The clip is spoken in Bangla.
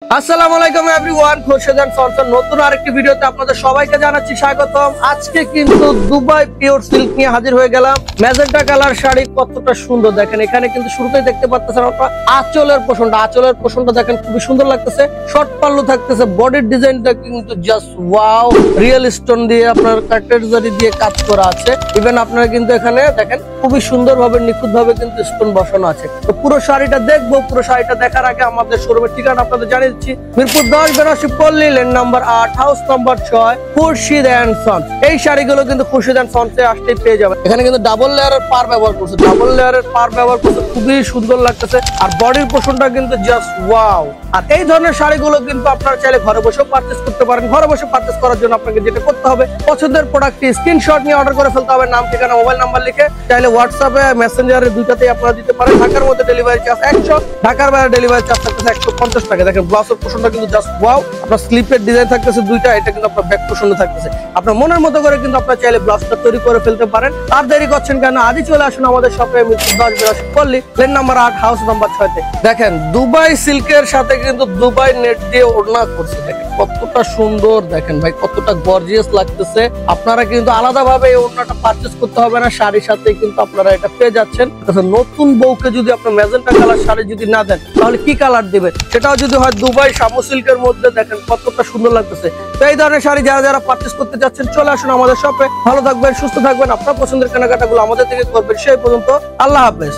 আসসালামু আলাইকুম এভরিওয়ান, খোরশেদান সরকার নতুন আরেকটি ভিডিওতে আপনাদের সবাইকে জানাচ্ছি স্বাগতম। আজকে কিন্তু দুবাই পিওর সিল্ক নিয়ে হাজির হয়ে গেলাম। ম্যাজেন্টা কালার শাড়ি কতটা সুন্দর দেখেন, এখানে কিন্তু শুরুতেই দেখতে পাচ্ছেন আপনারা আঁচলের পোষণটা দেখেন খুবই সুন্দর লাগতেছে। শর্ট পাল্লু থাকতেছে, বডির ডিজাইনটা কিন্তু জাস্ট ওয়াও, রিয়েল স্টোন দিয়ে আপনার কাটলেটজারি দিয়ে কাজ করা আছে। ইভেন আপনারা কিন্তু এখানে দেখেন খুবই সুন্দরভাবে নিখুঁতভাবে কিন্তু স্টোন বসানো আছে। তো পুরো শাড়িটা দেখবো, পুরো শাড়িটা দেখার আগে আমাদের শোরুমের ঠিকানা আপনাদের জানিয়ে দিচ্ছি। Mirpur 10 Benarasi Palli, lane number 8, house number 6, Khurshid and sons. এই শাড়িগুলো কিন্তু খুরশিদ এন্ড সন্সে আসতেই পেয়ে যাবেন। এখানে কিন্তু ডাবল লেয়ারের পার ব্যবহার করছে, খুবই সুন্দর লাগতেছে। আর বডির পোষণটা কিন্তু জাস্ট ওয়াও। আর এই ধরনের শাড়িগুলো কিন্তু আপনারা চাইলে ঘরে বসেও পারচেজ করতে পারেন। ঘরে বসে পারচেজ করার জন্য আপনাকে যেটা করতে হবে, পছন্দের প্রোডাক্টটি স্ক্রিনশট নিয়ে অর্ডার করে ফেলতে হবে, নাম ঠিকানা মোবাইল নাম্বার লিখে। চাইলে হোয়াটসঅ্যাপে মেসেঞ্জারে দুইটাতেই আপনারা দিতে পারেন। ঢাকার মধ্যে ডেলিভারি চার্জ 100, ঢাকার বাইরে ডেলিভারি চার্জ থাকতেছে 150 টাকা। দেখেন ব্লাউজের পোষণটা কিন্তু জাস্ট ওয়াও। আপনার স্লিপের ডিজাইন থাকতেছে দুইটা, এটা কিন্তু আপনার ব্যাক পোষণে থাকতেছে। আপনার মনের মতো করে কিন্তু আপনারা চাইলে ব্লাউজটা তৈরি করে ফেলতে পারেন। আর দেরি করছেন কেন, আজই চলে আসুন আমাদের শপে, Mirpur 10 Benarasi Palli, lane number 8, house number 6 তে। দেখেন দুবাই সিল্কের সাথে কিন্তু দুবাই নেট দিয়ে ওড়না করছে, দেখেন কতটা সুন্দর, দেখেন ভাই কতটা গর্জিয়াস লাগতেছে। আপনারা কিন্তু আলাদাভাবে এই ওড়নাটা পারচেজ করতে হবে না, শাড়ির সাথে কিন্তু আপনারা এটা পেয়ে যাচ্ছেন। নতুন বউকে যদি আপনার ম্যাজেন্টা কালার শাড়ি যদি না দেন, তাহলে কি কালার দিবেন? সেটাও যদি হয় দুবাই শামু সিল্কের মধ্যে, দেখেন কতটা সুন্দর লাগতেছে। তো এই ধরনের শাড়ি যারা যারা পারচেজ করতে যাচ্ছেন, চলে আসুন আমাদের শপে। ভালো থাকবেন, সুস্থ থাকবেন, আপনার পছন্দের কেনাকাটাগুলো আমাদের থেকে করবেন। সেই পর্যন্ত আল্লাহ হাফেজ।